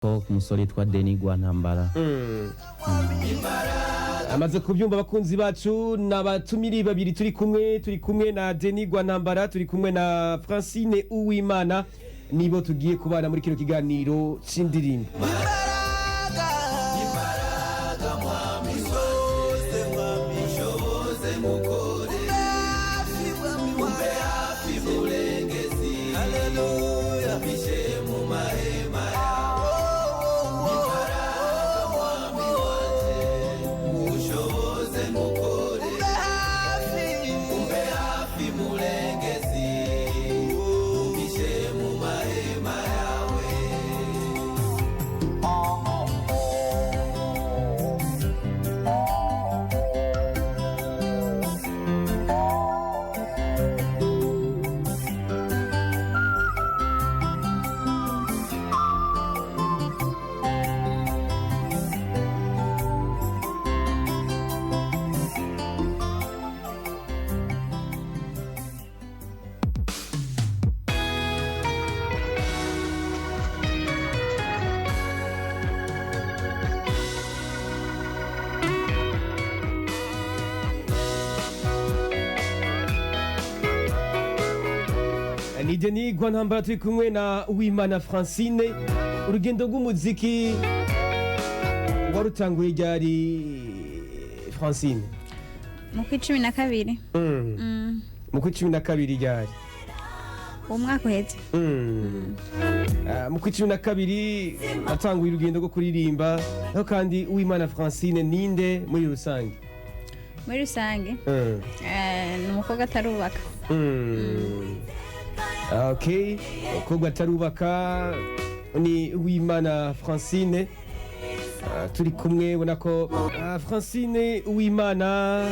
ko umusore yitwa Denis Gwantambara. Amaze kubyumva abakunzi bacu n'abatumiri babiri turi kumwe na Denis Gwantambara, turi kumwe na Francine Uwimana, nibo tugiye kubana muri kino kiganiro c'indirimbo. Ni Denis Gwantambara turi kumwe na Uwimana Francine. Urugendo rw'umuziki warutanguye ryari Francine? Mu kwa 12. Mu kwa 12 ryari? Umwaka uheze. Mu kwa 12 natanguye urugendo rwo kuririmba, aho kandi Uwimana Francine ninde muri rusange? Muri rusange ni umukobwa atarubaka. Okay, umukobwa atarubaka ni Uwimana Francine. Turi kumwe ubona ko Francine Uwimana,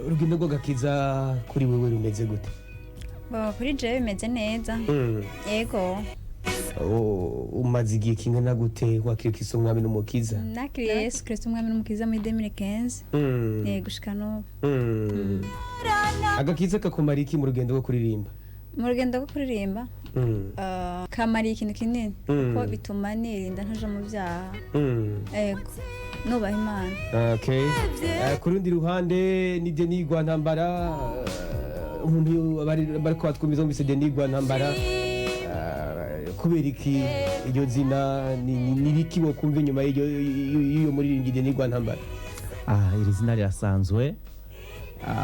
urugendo rwo gakiza kuri wewe rumeze gute? Kuri jewe bimeze neza. Yego. Umaze igihe kingana gute wakira Kristo Umwami n'Umukiza? Nakiriye Yesu Kristo Umwami n'Umukiza muri 2015. Gushika no. Agakiza kakumara iki mu rugendo rwo kuririmba? Mu rugendo rwo kuririmba kamari ikintu kinini ko bituma nirinda ntaje mu byaha. Yego. Nubaha Imana. Okay. Ku rundi ruhande ni Denis Gwantambara, umuntu bari kwatwumiza mu Denis Gwantambara, kubera iki iryo zina ni riki wo kumva inyuma iyo muri Denis Gwantambara? Iri zina rirasanzwe.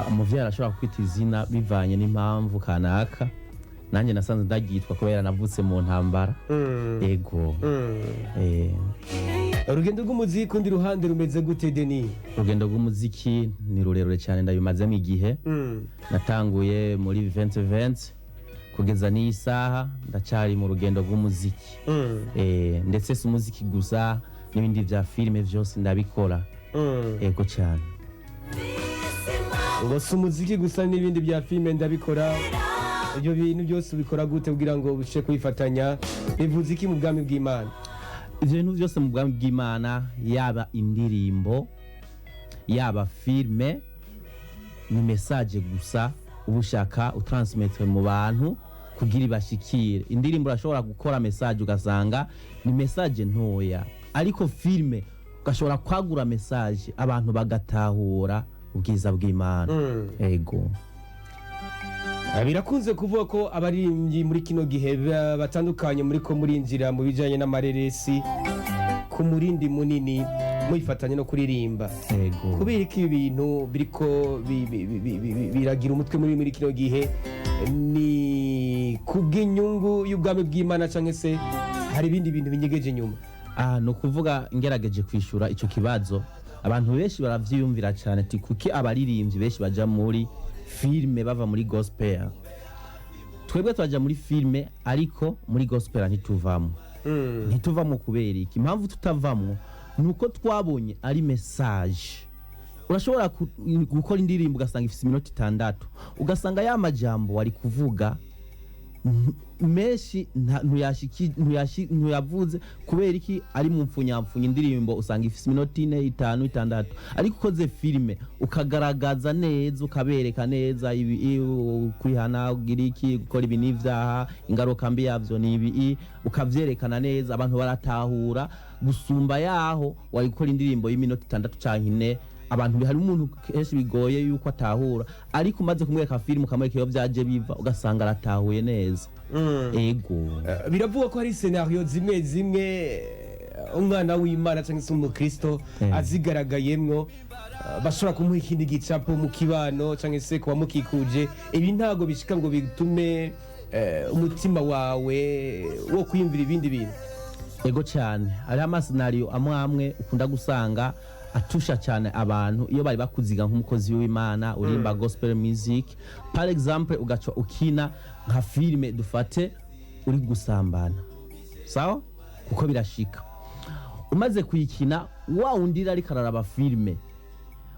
Umuvyeyi arashobora kwita izina bivanye n'impamvu kanaka. Nanjye nasanze ndagitwa kubera navutse mu ntambara. Yego. Urugendo rw'umuziki kundi ruhande rumeze gute Denis? Urugendo rw'umuziki ni rurerure cyane, ndabimazemo igihe. Natanguye muri 2020 kugeza n'isaha ndacari mu rugendo rw'umuziki. Ndetse si umuziki gusa, n'ibindi vya filime vyose ndabikora. Yego cyane. Ngo si umuziki gusa n'ibindi bya filime ndabikora. Ibyo bintu byose ubikora gute kugira ngo ubashe kwifatanya? Bivuze iki mu bwami bw'Imana? Ibyo bintu byose mu bwami bw'Imana, yaba indirimbo yaba filime, ni message gusa ubushaka utransmettre mu bantu kugira ibashikire. Indirimbo urashobora gukora message ugasanga ni message ntoya, ariko filime ugashobora kwagura message abantu bagatahura ubwiza bw'Imana. Ego. Birakunze kuvuga ko abaririmbyi muri kino gihe batandukanye muri ko murinjira mu bijanye n'amareresi ku murindi munini muyifatanye no kuririmba. Ego. Kubera iki ibintu biriko biragira umutwe muri kino gihe, ni kubw'inyungu y'ubwami bw'Imana canke se hari ibindi bintu binyegeje nyuma? No kuvuga ngerageje kwishura ico kibazo, abantu benshi baravyiyumvira cyane ati kuki abaririmbyi benshi baja muri filme bava muri gospel. Twebwe twaja muri filme ariko muri gospel ntituvamo. Ntituvamo kubera iki? Impamvu tutavamo nuko twabonye ari message. Urashobora gukora indirimbo ugasanga ifite iminota 6, ugasanga ya majambo wari kuvuga menshi ntuyavuze kubera iki ari mu mpfunyapfunya indirimbo usanga ifise iminota 4 5 6 ariko ukoze filime ukagaragaza neza ukabereka neza ibi kwihana ugira iki gukora ibi n'ivyaha ingaruka mbi yavyo ni ibi ukavyerekana neza abantu baratahura gusumba yaho wayikora indirimbo y'iminota 6 canke 4 abantu hari umuntu kenshi bigoye yuko atahura ariko umaze kumwereka filime ukamwereka iyo byaje biva ugasanga aratahuye neza. Ego biravuga ko hari scenario zimwe umwana w'Imana cyangwa se umukristo azigaragayemwo bashobora kumuha ikindi gicapo mu kibano cyangwa se kuba mukikuje ibi ntago bishika ngo bitume umutima wawe wo kwiyumvira ibindi bintu. Ego cyane hari amasenario amwe ukunda gusanga atusha cyane abantu iyo bari bakuziga nk'umukozi w'Imana urimba gospel music par exemple ugaca ukina nka filime dufate uri gusambana sawa kuko birashika umaze kuyikina wa undira ari kararaba filime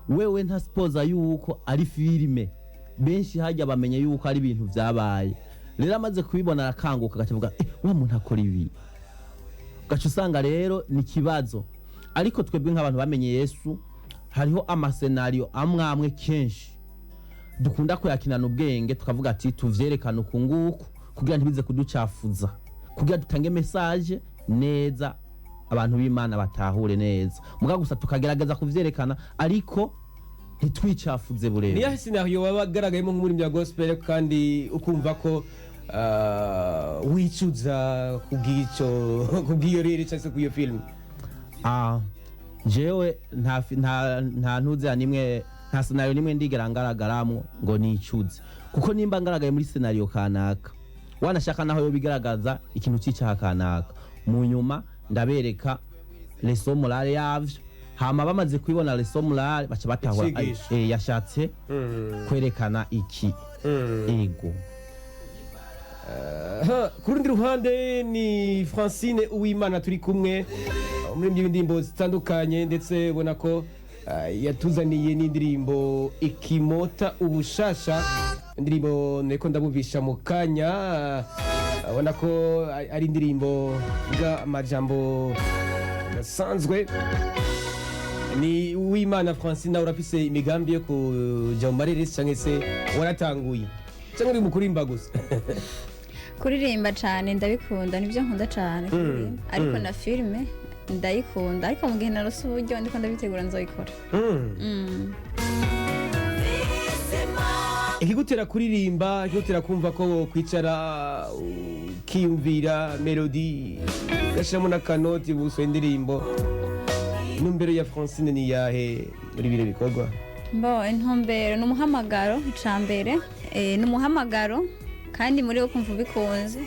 wewe nta spoza yuko ari filime benshi hajya bamenye yuko ari ibintu byabaye rero amaze kubibona arakanguka agacavuga wa muntu akora ibi gaca usanga rero ni kibazo ariko twebwe nk'abantu bamenye Yesu hariho amasenario amwe kenshi dukunda kuyakinana ubwenge tukavuga ati tuvyerekana ukunguku kugira ntibize kuducafuza kugira dutange message neza abantu b'Imana batahure neza muga gusa tukagerageza kuvyerekana ariko ntitwicafuze burebe. Niya scenario wabagaragayemo muri bya gospel kandi ukumva ko wicuza kubwiyo rero cyangwa kuyo film. Jewe nta ntuze nimwe nta scenario nimwe ndigera ngaragaramwo ngo nicuze kuko nimba ngaragaye muri scenario kanaka wanashaka naho yo bigaragaza ikintu c'icaha kanaka mu nyuma ndabereka leçon morale yavyo hama bamaze kwibona leçon morale baca batahura yashatse kwerekana iki. Ego kurundi ruhande ni Francine Uwimana turi kumwe muri indirimbo zitandukanye ndetse ubona ko yatuzaniye n'indirimbo ikimota ubushasha indirimbo niko ndabumvisha mu kanya ubona ko ari indirimbo amajambo asanzwe. Ni Uwimana Francine urafise imigambi yo kuja mu mareresi cyangwa se waratanguye cyangwa uri mu kurimba gusa? Kuririmba cyane ndabikunda nibyo nkunda cyane ariko na filime ndayikunda ariko mu gihe narose uburyo ndiko ndabitegura nzoyikora. Ikigutera kuririmba ikigutera kumva ko kwicara ukiyumvira melody gashiramo n'akanoti buso indirimbo intumbero ya Francine ni yahe muri bire bikorwa? Intumbero n'umuhamagaro icambere n'umuhamagaro kandi muri wo kumva bikunze.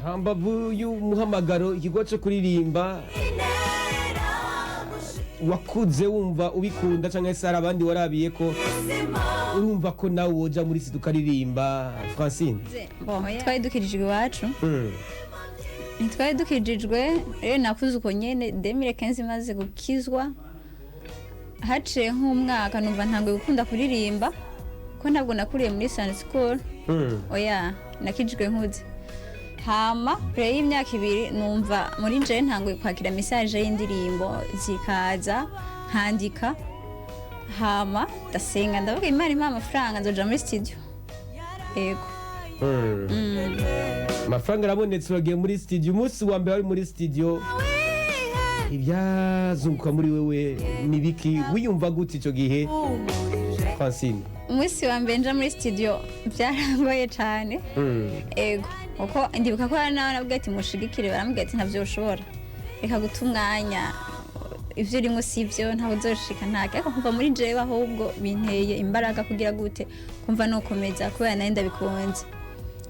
Hambavu y'umuhamagaro ikigo cyo kuririmba wakuze wumva ubikunda cyangwa se hari abandi warabiye ko urumva ko nawe woja muri studio ukaririmba Francine? Twari dukijijwe iwacu ntitwari dukijijwe rero nakuze uko nyene 2015 maze gukizwa haciye nk'umwaka numva ntangoye gukunda kuririmba ko ntabwo nakuriye muri Sunday school. Oya nakijijwe nkuze hama pre y'imyaka 2 numva muri nje ntangoye kwakira message y'indirimbo zikaza nkandika hama ndasenga ndavuga Imana impa amafaranga nzoja muri studio. Ego amafaranga arabonetse uragiye muri studio umunsi wa mbere wari muri studio ibyazunguka muri wewe nibiki wiyumva gute icyo gihe Francine? Umunsi wa mbere nja muri studio byarangoye cyane. Ego uko ndibuka ko nawe nabwiye ati mushigikire barambwiye ati ntavyo ushobora reka guta umwanya ivyo urimo sivyo ntaho uzoshika ntake ariko kumva muri jewe ahubwo binteye imbaraga kugira gute kumva no komeza kubera nayo ndabikunze.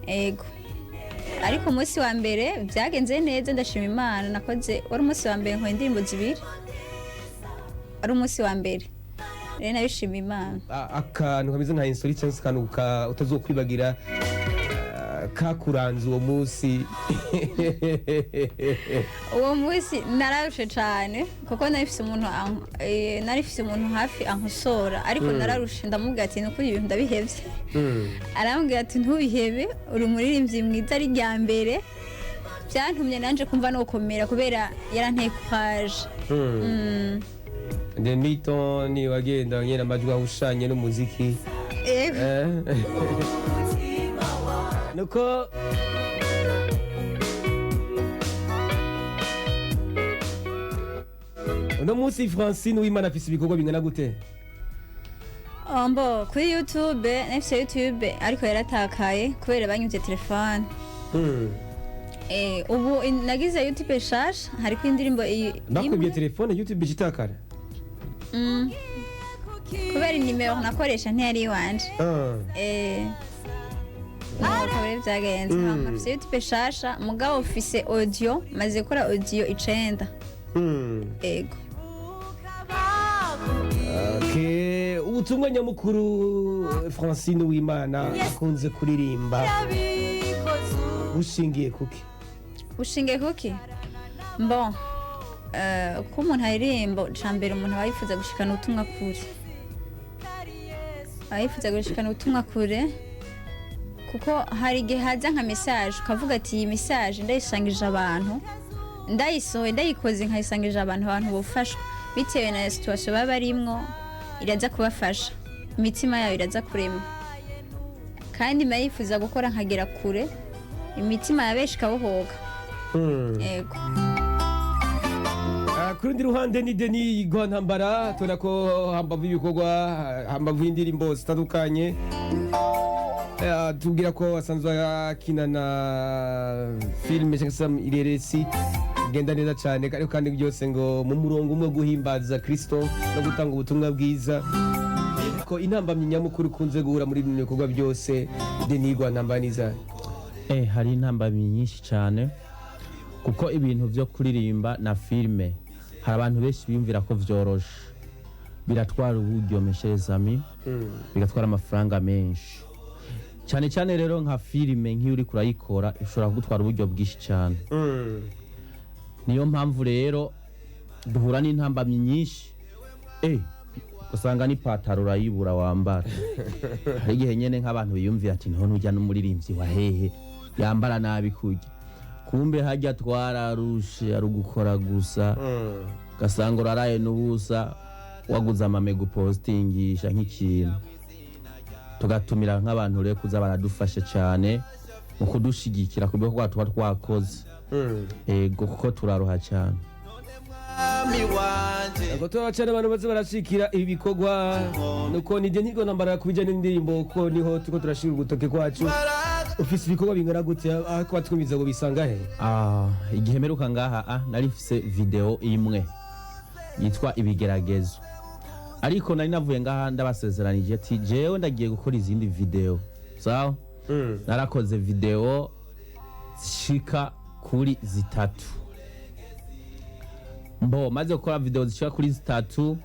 Ego ariko umunsi wa mbere byagenze neza ndashima Imana nakoze wari umunsi wa mbere nko indirimbo 2 ari umunsi wa mbere rero nabishima Imana. Akantu kameze nka insolite cyangwa akantu utazokwibagira kakuranze uwo munsi? uwo munsi nararushe cyane kuko narifise umuntu hafi ankosora ariko nararushe, ndamubwira ati nukuri ibintu ndabihevye. arambwira ati ntubihebe, uri umuririmbyi mwiza ari rya mbere. byantumye nanje kumva no gukomera kubera yaranteye courage. Denito ni wagenda nyene amajwi ahushanye n'umuziki. Nuko uno munsi Francine Uwimana afise ibikorwa bingana gute? Mbo kuri YouTube, nafise YouTube ariko yaratakaye kubera banyuze telefone. Ubu nagize YouTube shasha, hariko indirimbo Nakubye telefone YouTube igitakara. kubera inimero nakoresha ntiyari iwanje. Kabere byagenze nafise YouTube shasha, mugabo ufise audio, maze gukora audio 9. Ego. Ubutumwa nyamukuru Francine Uwimana akunze kuririmba ushingiye kuki? Ushingiye kuki? Bon, ko umuntu aririmba cambere umuntu ayifuza gushikana ubutumwa kure. Ayifuza gushikana ubutumwa kure kuko hari igihe haza nka message ukavuga ati iyi message ndayisangije abantu, ndayisohoye ndayikoze nkayisangije abantu bofashwa bitewe na situation baba barimwo, iraza kubafasha, imitima yawe iraza kurema. kandi mayifuza gukora nkagera kure, imitima yabeshi kabohoka. Yego. Ku rundi ruhande ni Denis Ntambara, tubona ko hambavu ibikorwa, hambavu y'indirimbo zitandukanye. Tubwira ko asanzwe akina na filime cyangwa se ireresi genda neza cyane, ariko kandi byose ngo mu murongo umwe guhimbaza Kristo no gutanga ubutumwa bwiza. Ko intambamyi nyamukuru kunze guhura muri bino bikorwa byose Denis Ntambara niza? Hari intambamyi nyinshi cyane kuko ibintu byo kuririmba na filime hari abantu benshi biyumvira ko vyoroshe, biratwara uburyo mesherezami, bigatwara amafaranga menshi cyane cyane. Rero nka filime nk'iyo uri kurayikora ishobora kugutwara uburyo bwinshi cyane. Niyo mpamvu rero duhura n'intambamyi nyinshi. Usanga ni pataro urayibura wambara. Hari igihe nyene nk'abantu biyumvira ati none ujya n'umuririmbyi wa hehe yambara nabi kujya, kumbe hajya twararushe ari gukora gusa. Gasanga uraraye n'ubusa waguza amamego postingisha nk'ikintu. Tugatumira nk'abantu rero kuza baradufasha cyane mu kudushigikira kubyo kwa tuba twakoze. Kuko turaruha cyane. Ngo turabacana abantu baze barashikira ibi bikorwa, nuko ni Denis Ntambara kubijyanye n'indirimbo ko niho tuko turashira ugutoke kwacu. Ufise ibikorwa bingana gute ko batwumiza ngo bisanga he? Igihe meruka ngaha nari mfise video imwe yitwa Ibigeragezo, ariko nari navuye ngaha ndabasezeranije ati jewe ndagiye gukora izindi video. Sawa? Narakoze video zishika kuri 3. Maze gukora video zishika kuri 3,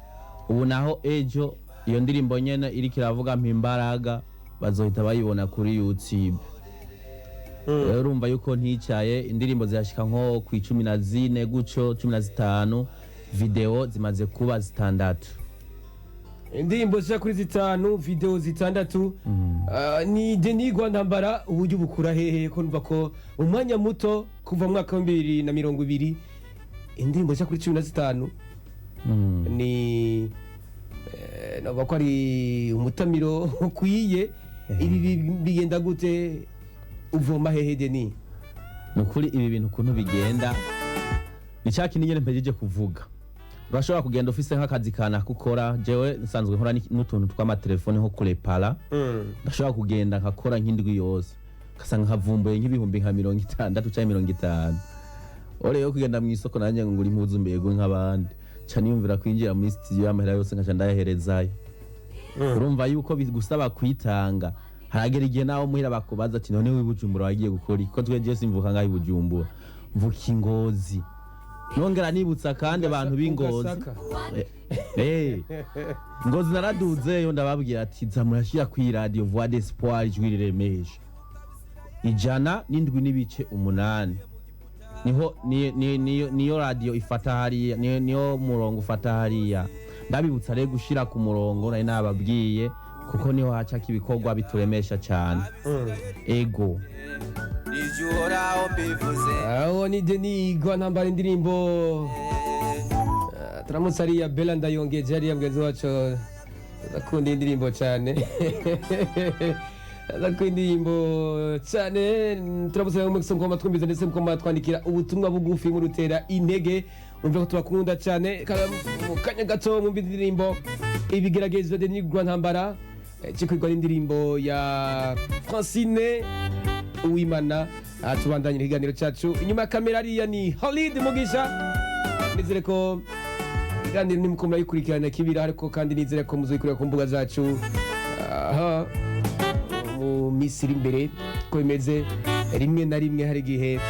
ubu naho ejo iyo ndirimbo nyene iri kiravuga mpimbaraga bazohita bayibona kuri YouTube. Rero urumva yuko nticaye, indirimbo zirashika nko ku 14 guco 15, video zimaze kuba 6. Indirimbo zishika kuri 5, video 6. Ni Denis Ntambara, uburyo bukura hehe ko numva ko umwanya muto kuva mu mwaka wa 2020 indirimbo zishika kuri 15 ni nova ko ari umutamiro ukwiye. Ibi bigenda gute? Uvoma hehe Denis? Nukuri ibi bintu kuntu bigenda ni cyaki nyene mpejeje kuvuga. Urashobora kugenda ufise nk'akazi kana kukora, jewe nsanzwe nkora n'utuntu tw'amatelefone nko kurepara. Ndashobora kugenda nkakora nk'indwi yose, kasanga nkavumbuye nk'ibihumbi nka 60 cyangwa 50. Ore yo kugenda mu isoko nanje ngo nguri impuzu mbego nk'abandi, cyane yumvira kwinjira muri studio y'amahera yose nkaca ndayaherezayo. Urumva yuko bigusaba kwitanga. Haragera igihe nawo muhira bakubaza ati none wibujumbura wagiye gukora ko tweje simvuka ngaho ibujumbura, mvuka Ingozi. Nongera nibutsa kandi abantu b'Ingozi. Ngozi naraduze yo ndababwira ati zamurashira ku radio Voix d'Espoir ijwi riremeje. 107.8 niyo radio ifata hariya, niyo murongo ufata hariya. Ndabibutsa rero gushira ku murongo nari nababwiye kuko niho hacaka ibikorwa bituremesha cyane. Ego aho ni Denigwa Ntambara indirimbo turamutse ariya Bella Ndayongeje ariya mgenzi wacu akunda indirimbo cyane akunda indirimbo cyane. Turamutse mu twumviza ndetse mu twandikira ubutumwa bugufi mu rutera intege umva ko tubakunda cyane. Mu kanya gato mu indirimbo ibigeragezo Denigwa Ntambara kikwirwa n'indirimbo ya Francine Uwimana. Tubandanyira ikiganiro cyacu. Inyuma ya kamera ariya ni Halid Mugisha. Nizere ko ikiganiro nimukomera yikurikirana kibira, ariko kandi nizere ko muzoyikurira ku mbuga zacu mu minsi iri imbere ko bimeze. Rimwe na rimwe hari igihe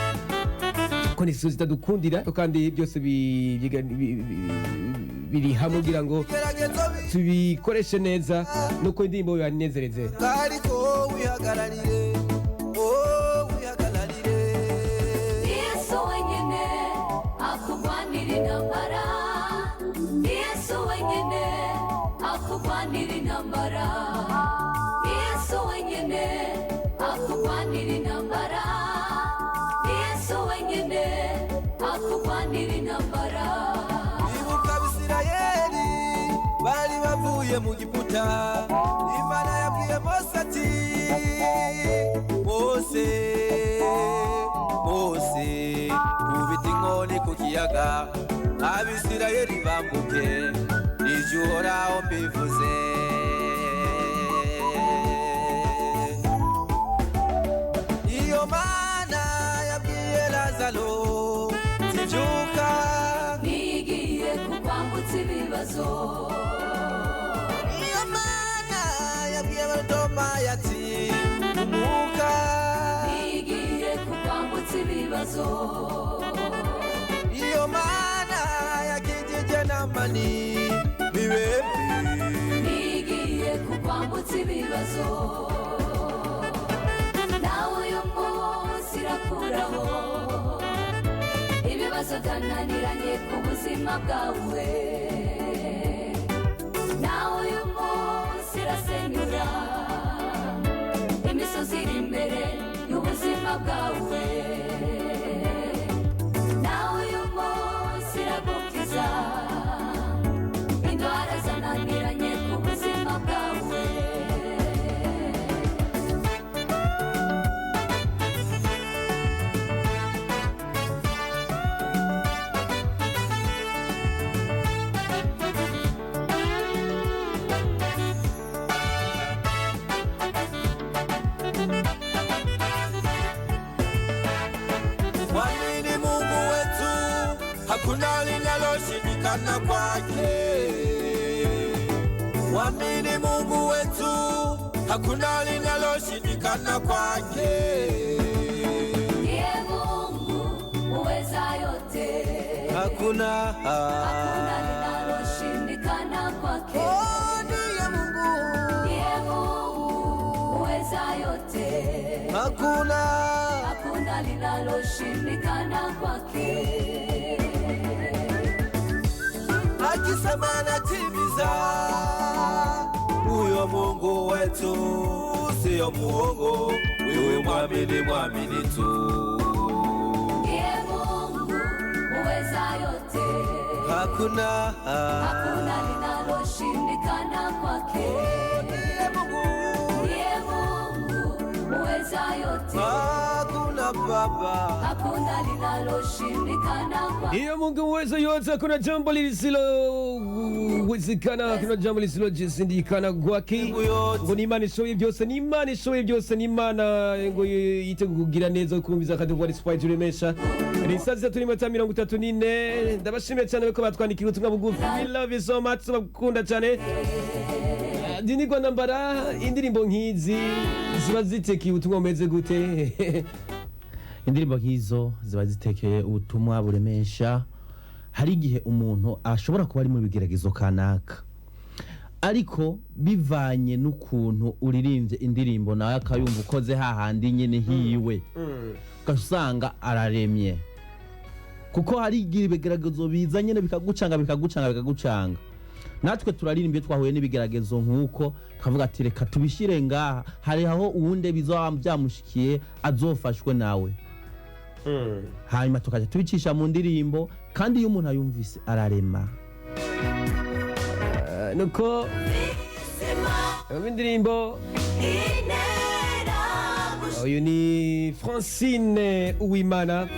ko nisizo zitadukundira kandi byose biri hamwe kugira ngo tubikoreshe neza nuko indirimbo yanezereze. Ariko wihagararire Yesu wenyine akugwanira intambara, Yesu wenyine akugwanira intambara, Yesu wenyine akugwanira intambara, Yesu wenyine akugwanira intambara. Ibuka Abisirayeli bari bavuye mu Giputa, Imana yabwiye Mose ati Mose ubita inkoni ku kiyaga Abisirayeli bambuke, ijye uhoraho mbivuze. Iyo Mana yabwiye Lazaro zibyuka, nigiye kukwambutsa ibibazo. Iyo Mana yabwiye Toma ati umuka, nigiye kukwambutsa ibibazo. Iyo Mana yakijije Namani bibebi, nigiye kukwambutsa ibibazo. Nawe uyu munsi irakuraho ibibazo byananiranye ku buzima bwawe. Nawe uyu munsi irasenyura imisozi iri imbere y'ubuzima bwawe. Nawe uyu munsi iragukiza indwara zananiranye ku buzima bwawe. Mwamini Mungu wetu, hakuna linaloshindikana kwake. Mwamini Mungu wetu, hakuna linaloshindikana kwake. Ndiye Mungu uweza yote, hakuna linaloshindikana kwake. Ndiye Mungu uweza yote, hakuna linaloshindikana kwake. Akisema anatimiza, huyo Mungu wetu sio muongo, wewe mwamini tu. Ndiye Mungu uweza yote, hakuna linaloshindikana kwake. Ndiye Mungu uweza yote, hakuna linaloshindikana kwake. Ndiye Mungu uweza yote, hakuna jambo lisilowezekana, hakuna jambo lisilojisindikana kwake. Ngo ni Imana ishoboye byose, ni Imana ishoboye byose, ni Imana ngo yiteguye kugira neza kumviza kandi vuba Spoil turemesha. Ni saa 3:34. Ndabashimiye cyane ko batwandikiye ubutumwa bugufi. We love you so much, bakunda cyane. Denigwa Ntambara, indirimbo nk'izi ziba zitekeye ubutumwa bumeze gute? Indirimbo nk'izo ziba zitekeye ubutumwa buremesha. Hari igihe umuntu ashobora kuba ari mu bigeragezo kanaka, ariko bivanye n'ukuntu uririmbye indirimbo nawe akayumva ukoze hahandi nyine hiwe ugasanga araremye kuko hari igihe ibigeragezo biza nyine bikagucanga natwe turaririmba iyo twahuye n'ibigeragezo nk'uko tukavuga ati reka tubishyire ngaha hari aho uwundi bizaba byamushikiye azofashwe nawe hanyuma tukajya tubicisha mu ndirimbo kandi iyo umuntu ayumvise ararema nuko indirimbo uyu ni Francine Uwimana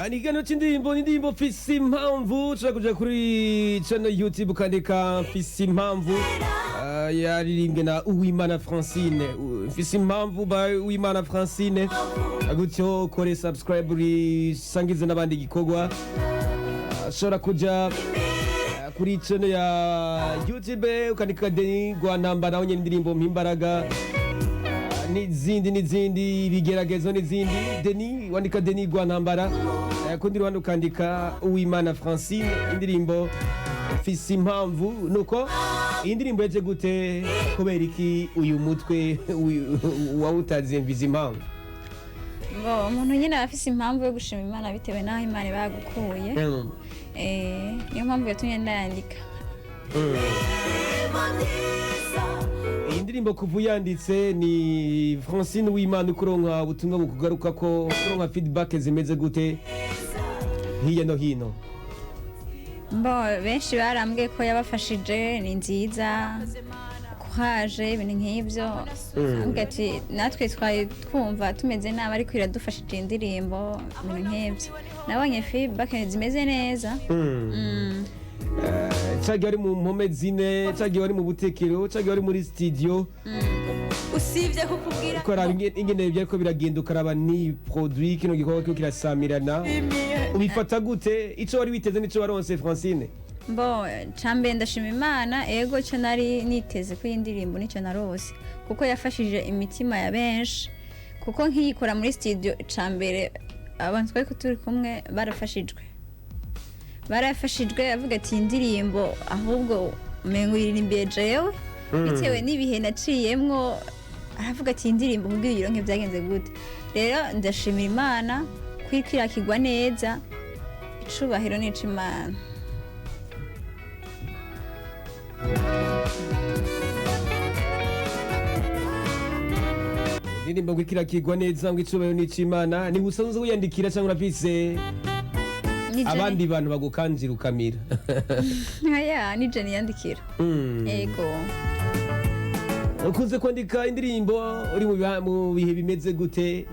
ikiganiro cy'indirimbo n'indirimbo Mfise Impamvu ushobora kuja kuri channel YouTube ukandika Mfise Impamvu yaririmbwe na Uwimana Francine. Mfise impamvu ba Uwimana Francine gutyo kore subscribe risangize n'abandi gikorwa ashobora kuja kuri channel ya YouTube ukandika Denis Rwantambara naho nyene indirimbo mpimbaraga n'izindi bigeragezo n'izindi Denis wandika Denis Rwantambara kundi rwanda ukandika Uwimana Francine indirimbo mfise impamvu nuko iyi ndirimbo yaje gute kubera iki uyu mutwe wawutaziye mvize impamvu ngo umuntu nyine afise impamvu yo gushima Imana bitewe n'aho Imana bagukuye niyo mpamvu yatumye ndayandika iyi ndirimbo kuva yanditse ni Francine Uwimana ukuronka ubutumwa bukugaruka ko ukuronka feedback zimeze gute hirya no hino benshi barambwiye ko yabafashije ni nziza kuhaje ibintu nk'ibyo ati natwe twari twumva tumeze nabi ariko iradufashije indirimbo ibintu nk'ibyo nabonye feedback zimeze neza cagiye wari mu mpome zine cagiye wari mu butekero cagiye wari muri studio usibye kukubwira ko ingene byariko biragenda ukaraba ni produit kino gikorwa cyo kirasamirana ubifata gute ico wari witeze nico waronse Francine cambe ndashima Imana ego cyo nari niteze ko indirimbo nico narose kuko yafashije imitima ya benshi kuko nkiyikora muri studio cambere abantu twari turi kumwe barafashijwe avuga ati indirimbo ahubwo mengo iririmbiye jewe bitewe n'ibihe naciyemwo aravuga ati indirimbo kubwira ironke byagenze gute rero ndashimira Imana kwikirakirwa neza icubahiro n'icimana indirimbo kwikirakirwa neza ngo icubahiro n'icimana ni usanzwe wiyandikira cyangwa urafise abandi bantu bagukanjira ukamira aya nije niyandikira yego ukunze kwandika indirimbo uri mu bihe bimeze gute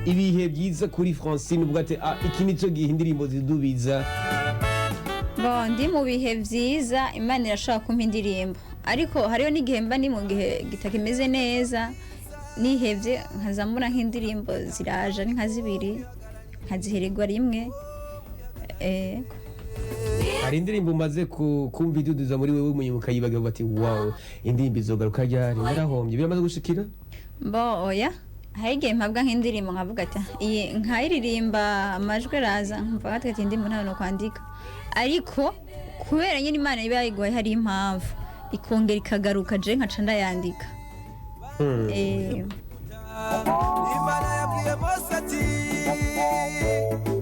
ibihe byiza kuri Francine uvuga ati iki nico gihe indirimbo zidubiza ndi mu bihe byiza Imana irashobora kumpa indirimbo ariko hariyo n'igihe mba ni mu gihe kitakimeze neza nihevye nkazamura nk'indirimbo ziraje ari nka zibiri nkazihererwa rimwe hari indirimbo umaze kumva iduduza muri wewe umunyibuka yibaga bati wow indirimbo izogaruka ryari narahombye biramaze gushikira oya hari igihe mpabwa nk'indirimbo nkavuga ati iyi nkayiririmba amajwi araza nkumva ati indirimbo ntayo no kwandika ariko kubera nyine Imana iba yayiguhaye hari impamvu ikongera ikagaruka je nkaca ndayandika Imana yabwiye Mose ati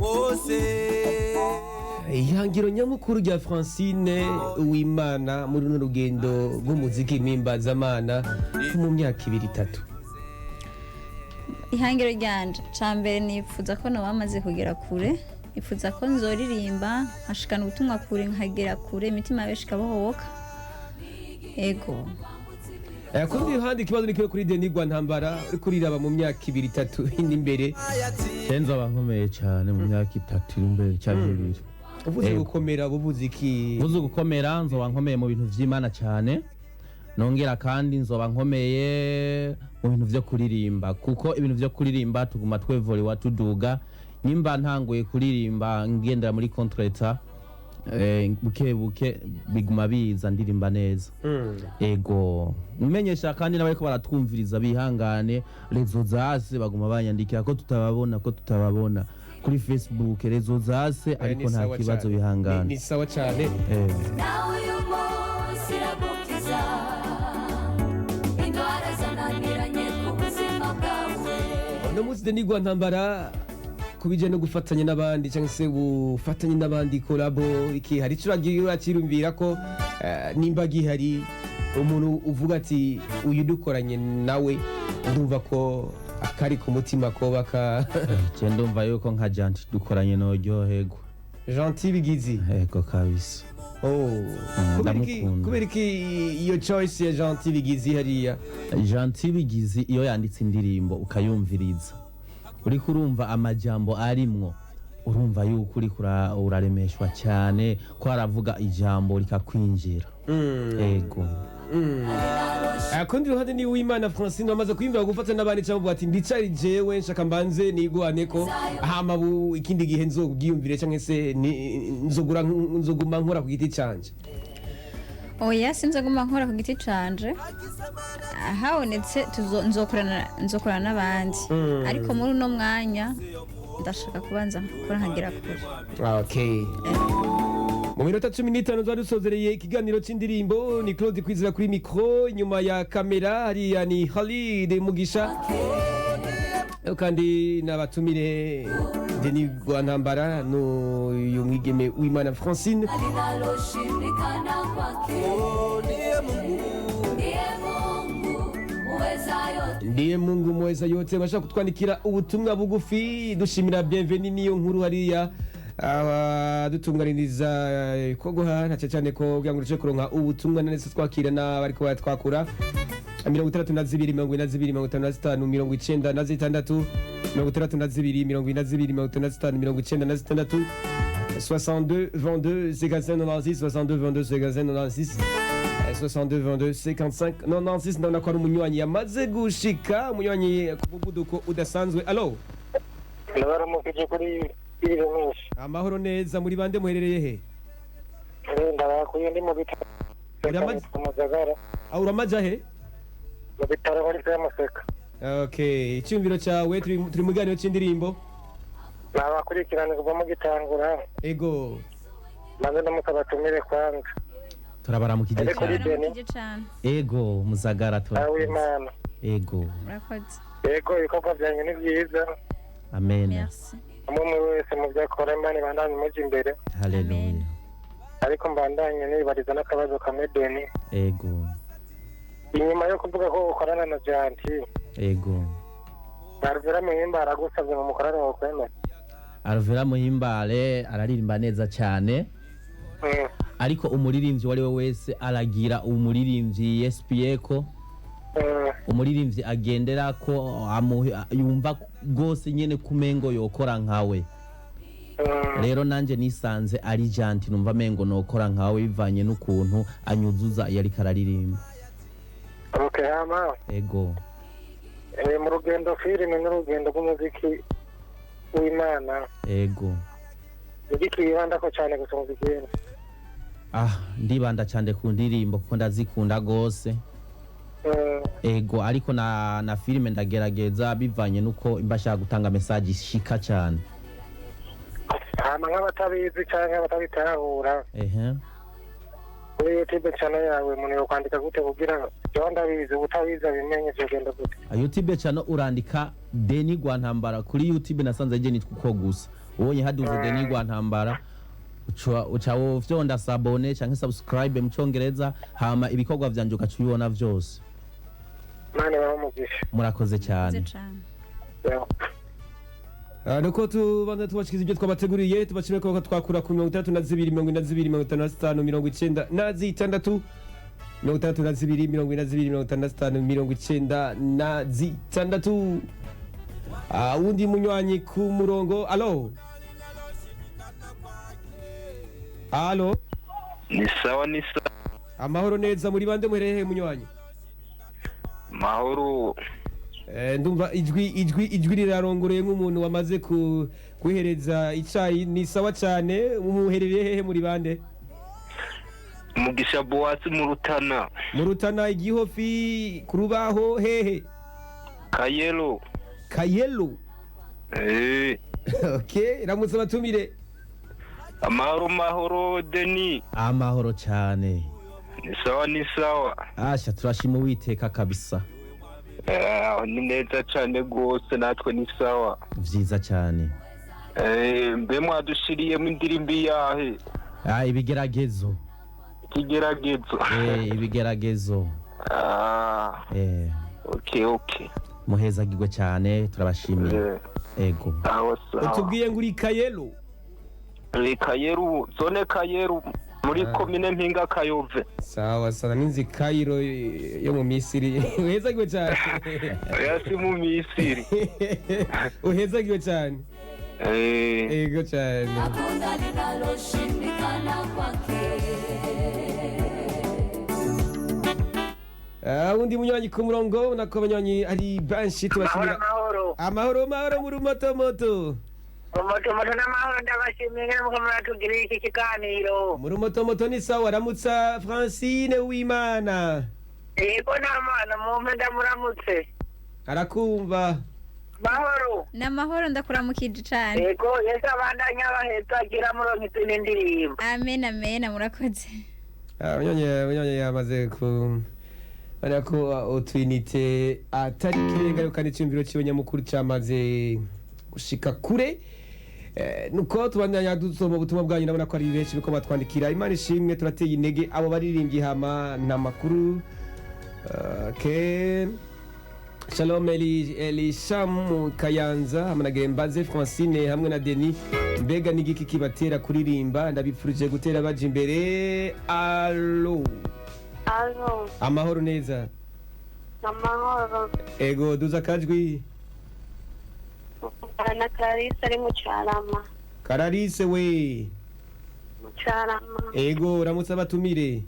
Mose ihangiro nyamukuru rya Francine Uwimana muri runo rugendo rw'umuziki mpimbazamana mu myaka 2-3 ihangiro ryanje cambere nifuza ko no bamaze kugera kure nifuza ko nzoririmba nkashikana ubutumwa kure nkagera kure imitima yawe ikabohoka ego kundi handi kibazo nikiwe kuri Denis Rwantambara uri kuriraba mu myaka 2-3 indi imbere Kenzo abankomeye cyane mu myaka 3 imbere cyangwa 2 uvuze gukomera buvuze iki uvuze gukomera nzoba nkomeye mu bintu vy'Imana cyane nongera kandi nzoba nkomeye mu bintu vyo kuririmba kuko ibintu vyo kuririmba tuguma twevoriwa tuduga nimba ntanguye kuririmba ngendera muri contrata buke biguma biza ndirimba neza ego umenyesha kandi n'abariko baratwumviriza bihangane rezo zase baguma banyandikira ko tutababona kuri Facebook rezo zase ariko nta kibazo bihangane ni sawa cyane nawe uyu munsi iragukiza indwara zananiranye ku buzima bwawe no munsi Denis Rwantambara kubije no gufatanya n'abandi cyangwa se gufatanya n'abandi collabo iki hari cyo urakirumbira ko nimba gihari umuntu uvuga ati uyu dukoranye nawe ndumva ko akari ku mutima ko baka ndumva yuko nka Janti dukoranye no ryohego Gentil Bigizi ego kabisa kubera iki iyo choice ya Gentil Bigizi hariya Gentil Bigizi iyo yanditse indirimbo ukayumviriza uriko urumva amajambo arimwo urumva yuko uri uraremeshwa cyane ko aravuga ijambo rikakwinjira ego kundi ruhande ni Uwimana Francine wamaze kwiyumvira gufata n'abandi cyangwa ati ndicari jewe nshaka mbanze nigwane ko hama ikindi gihe nzobwiyumvire cyangwa se nzoguma nkora ku giti canje. oya sinzaguma nkora ku giti canje habonetse nzokorana n'abandi ariko muri uno mwanya ndashaka kubanza gukora nkagera kure. Okay. Mu minota 15 twari dusozereye ikiganiro c'indirimbo ni Claude Kwizera kuri micro, inyuma ya kamera hariya ni Khalid Mugisha kandi n'abatumire Denis Rwantambara n'uyu mwigeme Uwimana Francine. Ndiye Mungu muweza yote. Bashaka kutwandikira ubutumwa bugufi dushimira bienvenue niyo nkuru hariya dutunganiriza ko guhana cyane ko kugira ngo duce kuronka ubutumwa nese twakira n'abari ko twakura 62 42 55 96 62 62 22 56 62 22 56 62 22 55 96 ndabona ko ari umunywanyi yamaze gushika umunywanyi ku muvuduko udasanzwe. Allo baramukije kuri Irimeshi. Amahoro neza, muri bande muherereye he? Ndabakuye ndi mu bitaro Muzagara. Uramaja he? Mu bitaro bari Maseka. Okay, icyumviro cyawe turi mu ganiro cy'indirimbo. Nabakurikirana kuva mu gitangura. Ego. Maze ndamukabatumire kwanga. turabaramukije cyane. Ego Muzagara Uwimana. Ego. Murakoze. Ego ibikorwa byanyu ni byiza. Amen. Merci. Umwe wese mu byakora Imana bandanye muje imbere. Hallelujah. Ariko mbandanye nibariza n'akabazo ka Medeni. Ego. Inyuma yo kuvuga ko ukorana na Janti. Ego. Arvera Muhimba aragusabye ngo mukorane wo kwemera. Arvera Muhimbare araririmba neza cyane. Ariko umuririmbyi wari we wese aragira umuririmbyi SPeko. Umuririmbyi agendera ko yumva gose nyene kumengo yokora nkawe. Rero nanje nisanze ari Janti numva mengo nokora nkawe bivanye n'ukuntu anyuzuza yari kararirimba. Okay hama. Ego. Mu rugendo filime n'urugendo rw'umuziki w'Imana. Ego. Igiki yibanda ko cyane gusonga igenda. Ndibanda cyane ku ndirimbo kuko ndazikunda gose. Ego ariko na filime ndagerageza bivanye nuko imbashaka gutanga message ishika cyane. Hama nk'abatabizi cyangwa abatabitahura. Kuri YouTube channel yawe umuntu yo kwandika gute kugira ngo ndabizi utabiza bimenye cyogenda gute? YouTube channel urandika Denis Rwantambara kuri YouTube nasanze je nitwa uko gusa. Ubonye haduze Denis Rwantambara ucawo vyonda sabone canke subscribe mu Cyongereza hama ibikorwa vyanje ukacubibona vyose. Mane bamugisha. Murakoze cyane. Nuko tubanza tubashikiza ibyo twabateguriye tubashimye ko twakura ku 32 22 55 96 62 wundi munywanyi ku murongo. Allo Allo Ni sawa amahoro neza, muri bande muherehe munywanyi? Mahoro. Ndumva ijwi rirarongoreye nk'umuntu wamaze kwihereza icyayi. Ni sawa cyane, umuherereye hehe muri bande? Mugisha Boasi mu Rutana igihofi ku rubaho hehe? Kayelo. Okay, ramutse batumire. Amahoro Denis. Amahoro cyane. Ni sawa. Asha turashima Uwiteka kabisa. Ni neza cyane gose natwe ni sawa. Vyiza cyane. Mbe mwadushiriye mu indirimbo yahe? Ibigeragezo. Ibigeragezo. Okay. Muhezagirwe cyane turabashimiye. Ego. Utubwiye ngo uri Kayelo? Kayeru, zone Kayeru muri komine Mpinga Kayove. Sawa ninzi Kairo yo mu Misiri. Uhezagirwe cyane. Yasi mu Misiri. Uhezagirwe cyane. Ego cyane. undi munywanyi ku murongo nako abanywanyi ari benshi tubashimira amahoro muri motomoto umutomoto n'amahoro ndabashimiye ngene muko muratugirira iki kiganiro muri motomoto ni sawa. Aramutsa Francine Uwimana. yego namana mumpe ndamuramutse Arakumva. mahoro n'amahoro ndakuramukije cyane. yego yesu abandanya bahetse agira muronke n'indirimbo. amen murakoze. Abanywanyi yamaze ku ariko utwinite atari kirenga yo kandi cyumviro cy'abanyamukuru cyamaze gushika kure. Nuko tubandanya dusoma ubutumwa bwanyu, nabona ko ari benshi biko batwandikira. Imana ishimwe, turateye intege abo baririmbyi hama nta makuru. Shalom Elisham Kayanza hamwe na Gembaze Francine hamwe na Denis. Mbega ni giki kibatera kuririmba? Ndabipfurije gutera baje imbere. Allo amahoro neza. Amahoro. Ego duza kajwi. Na Clarisse ari mu Carama. Clarisse we. Mu Carama. Ego uramutse abatumire.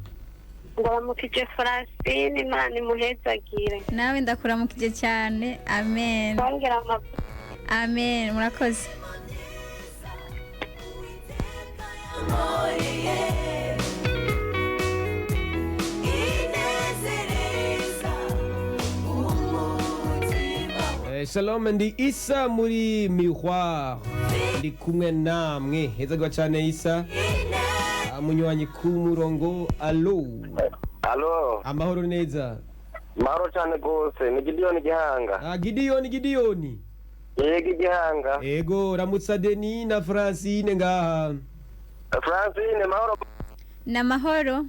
Ndaramukije Francine, Imana imuhezagire. nawe ndakuramukije cyane. amen Bongera amakuru. amen murakoze. Shalom ndi Isa muri Miroir. Ndi kumwe namwe. Hezagwa cyane Isa. Munywanyi ku murongo. Allo. Alo, Amahoro neza. mahoro cyane gose. Ni Gideon Gihanga. Gideon. Yego Gihanga. Ego ramutsa Denis na Francine ngaha. Francine, mahoro. n'amahoro.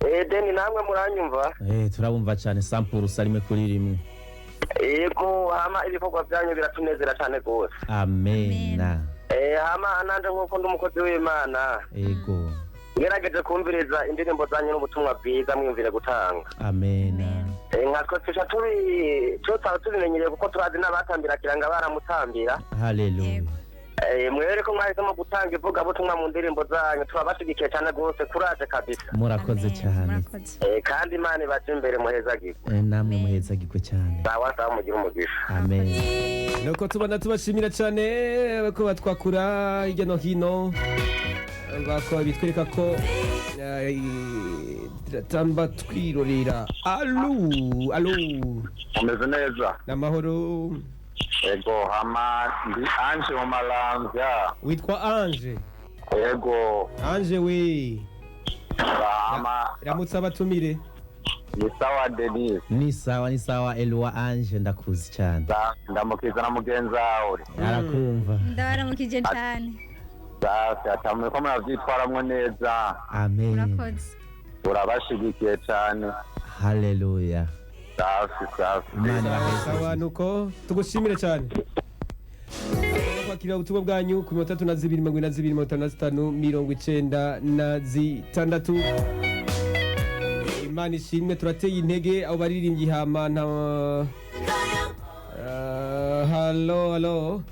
Deni namwe muranyumva? turabumva cyane sampuru sarime kuri rimwe. Yego, hama ibikorwa byanyu biratunezera cyane gose. Amena. Hama nanje nkuko ndi umukozi w'Imana. Ego. Ngerageje kumviriza indirimbo zanyu n'ubutumwa bwiza mwumvire gutanga. Amena. Nkatwe tusha tubimenyereye kuko turazi n'abatambira kiranga baramutambira. Hallelujah. Mwere ko mwahisemo gutanga ivugabutumwa mu ndirimbo zanyu, turabashigikiye cyane gose, kuraje kabisa. Murakoze cyane. Kandi Imana ibaje imbere muhezagirwe. Namwe muhezagirwe cyane. Sawa mugira umugisha. Amen. Nuko tubona tubashimira cyane ko batwakura hirya no hino. Bako bitwereka ko tamba twirorera. Allo. Umeze neza? Namahoro. Ego, hama ndi Ange mu Maramvya. Witwa Ange. Ego. Ange we. Hama Ramutsa abatumire. ni sawa Denis. Ni sawa Elwa Ange ndakuzi cyane. Ndamukiza na mugenzi wawe. Arakumva. ndabaramukije cyane. Sasa tamwe ko muravyitwaramwo neza. Amen. murakoze. Urabashigikiye cyane. Hallelujah. Safi. Imana ibaheze. Sawa nuko tugushimire cyane. Kwakira ubutumwa bwanyu ku 32 Imana ishimwe, turateye intege abo baririmbyi hama nta Hello.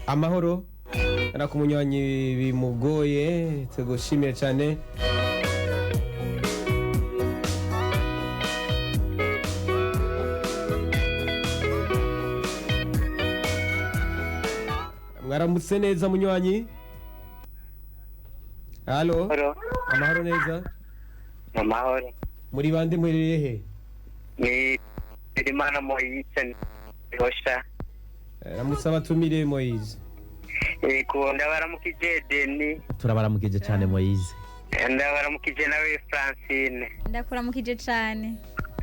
Amahoro. Ariko umunywanyi bimugoye, tugushimire cyane. Mwaramutse neza munywanyi. Halo. Amahoro neza. amahoro Muri bande mwereye he? ni Imana Moise Hosha. Ramutsa abatumire Moise. yego ndabaramukije Denis. Turabaramukije cyane Moise. ndabaramukije nawe Francine. ndakuramukije cyane.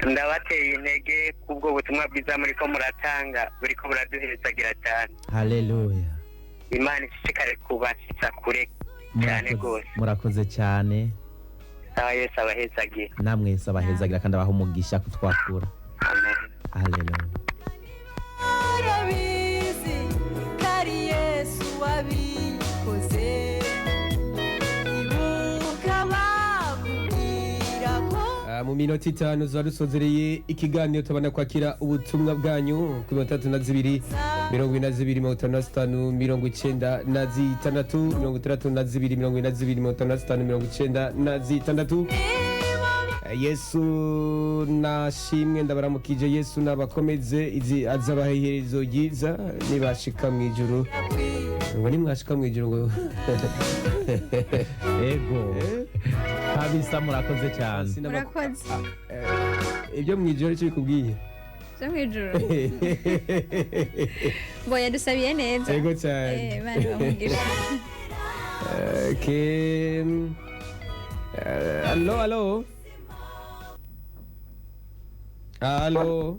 ndabateye intege kubwo butumwa bwiza muriko muratanga, buriko buraduherezagira cyane. Hallelujah. Imana ishishikare kubashitsa kure cyane gose. Murakoze cyane. Sawa Yesu abahezagira. Namwe Yesu abahezagira kandi abaha umugisha kutwakura. Amen. Hallelujah. urabizi kari Yesu wabikoze ibuka bakubwira ko Mu minota 5 zuba dusozereye ikiganiro, tubana kwakira ubutumwa bwanyu ku 32 22 55 96 32 62 55 96. Yesu nashimwe ndabaramukije Yesu nabakomeze izi azabaherezo ryiza nibashika mu ijuru ngo nimwashika mu ijuru ngo ego kabisa murakoze cyane murakoze ibyo mu ijuru icyo bikubwiye byo mu ijuru ngo yadusabiye neza ego cyane bari bamugisha okay. Allo allo allo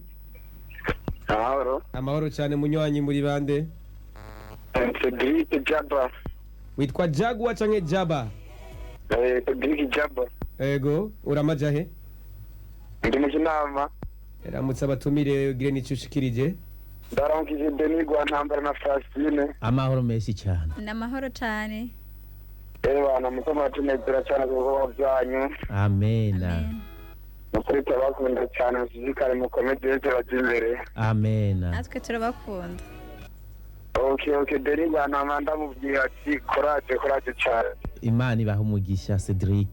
Amahoro. amahoro cyane munywanyi muri bande Cedric Jaba. witwa Jagwa canke Jaba Cedric Jaba. ego uramaja he Ndi mu kinama. ramutse abatumire ugire n'icyo ushikirije Ndaramukije Denis Rwantambara na Francine. amahoro menshi cyane n'amahoro cyane Bana mukoma tunezera cyane kuko byanyu. amena Nukuri turabakunda cyane mushishikare mukomeze baje imbere. amena natwe turabakunda Okay, Denis Rwantambara ndamubwiye ati courage cyane. imana ibaha umugisha Cedric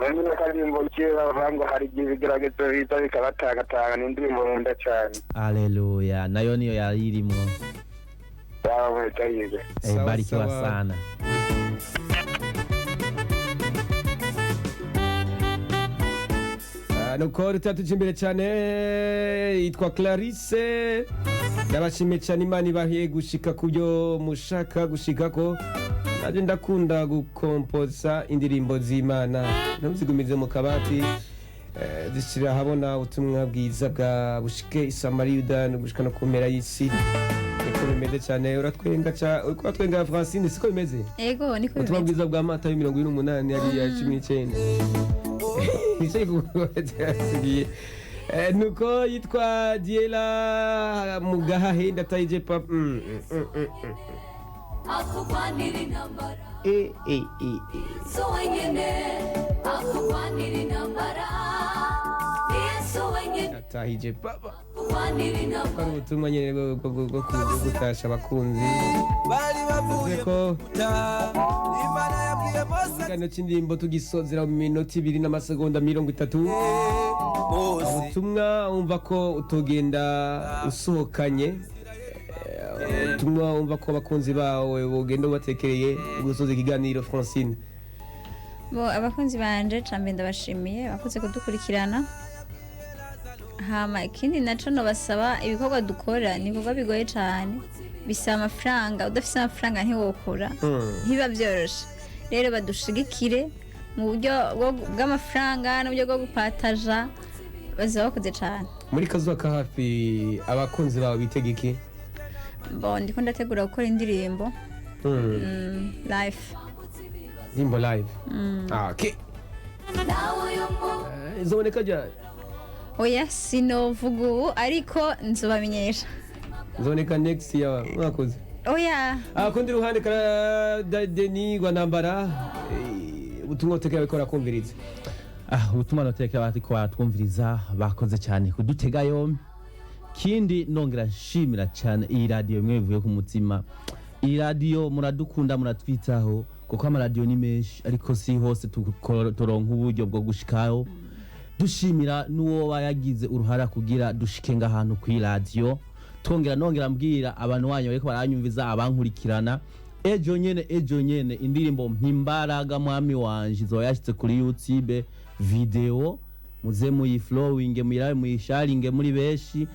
Wemwe n'akarimbo kera bavuga hari igihe bigeragezo biza bikabatangatanga n'indirimbo nkunda cyane. haleluya nayo niyo yari irimo Yawe tayize. Sawa, barikiwa sawa. sana nuko rutatuja imbere cyane yitwa Clarisse ndabashimiye cyane imana ibahiye gushika ku byo mushaka gushika ko nanjye ndakunda gukompoza indirimbo z'imana ntuzigumize mu kabati zishyira ahabona ubutumwa bwiza bwa bushike isamariyuda no gushika no ku mpera y'isi niko bimeze cyane uratwenga Francine siko bimeze ego niko ubutumwa bimeze bwiza bwa Matayo 28 yari ya 19 nicyo kugiye nuko yitwa Diela Mugahahe ndatayije pap akugwanira intambara eh so wenyine akugwanira intambara yesu wenyine ndatayije papa akugwanira intambara ari ubutumwa nyine bwo gutasha abakunzi ko Imana yabwiye Mose ikiganiro cy'indirimbo tugisozera mu minota 2 n'amasegonda 30 ubutumwa wumva ko utogenda usohokanye ubutumwa wumva ko abakunzi bawe bugenda ubatekereye gusoza ikiganiro Francine bo abakunzi banje cambe ndabashimiye bakoze kudukurikirana hama ikindi naco no basaba ibikorwa dukora ni ibikorwa bigoye cyane bisaba amafaranga udafite amafaranga ntiwokora ntibiba byoroshe rero badushigikire mu buryo bw'amafaranga n'uburyo bwo gupataja bazaba bakoze cyane muri kazuba ka hafi abakunzi bawe bitega iki bo ndiko ndategura gukora indirimbo live Dimbo live okay nawe uyu izoboneka ryari oya sinovuga ubu ariko nzobamenyesha izoboneka next year mwakoze oya kundi ruhande kara Denis Rwantambara ubutumwa utekera bikora kumviriza ubutumwa notekera batiko batwumviriza bakoze cyane kudutega yombi kindi nongera nshimira cyane iyi radio mwe bivuye ku mutima iyi radio muradukunda muratwitaho kuko amaradiyo ni menshi ariko si hose turonka uburyo bwo gushikaho dushimira n'uwo bayagize uruhara kugira dushike ngahantu ku radio twongera nongera mbwira abantu wanyu bariko baranyumviza abankurikirana ejo nyene indirimbo mpimbaraga mwami wanje zo yashitse kuri YouTube video muze muyiflowing muyirabe muyisharinge muri beshi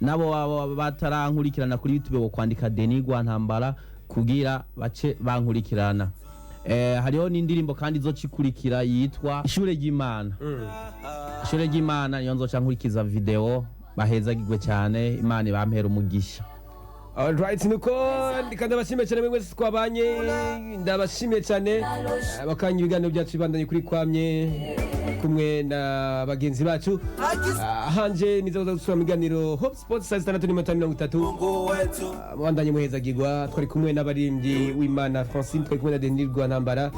nabo batarankurikirana kuri YouTube bo kwandika Denis Rwantambara kugira bace bankurikirana hariho n'indirimbo kandi izocikurikira yitwa Ishure ry'Imana Ishure ry'Imana niyo nzoca nkurikiza video bahezagirwe cyane Imana bampera umugisha alright nuko ndabashimiye cyane mwese twabanye ndabashimiye cyane bakanye ibiganiro byacu bibandanye kuri kwamye kumwe na bagenzi bacu hanje nizo gusura mu biganiro Hope Sports 6:30 mwandanye muhezagirwa twari kumwe n'abarimbyi w'Imana Francine twari kumwe na Denis Rwantambara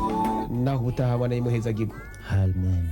naho utahabana muhezagirwa amen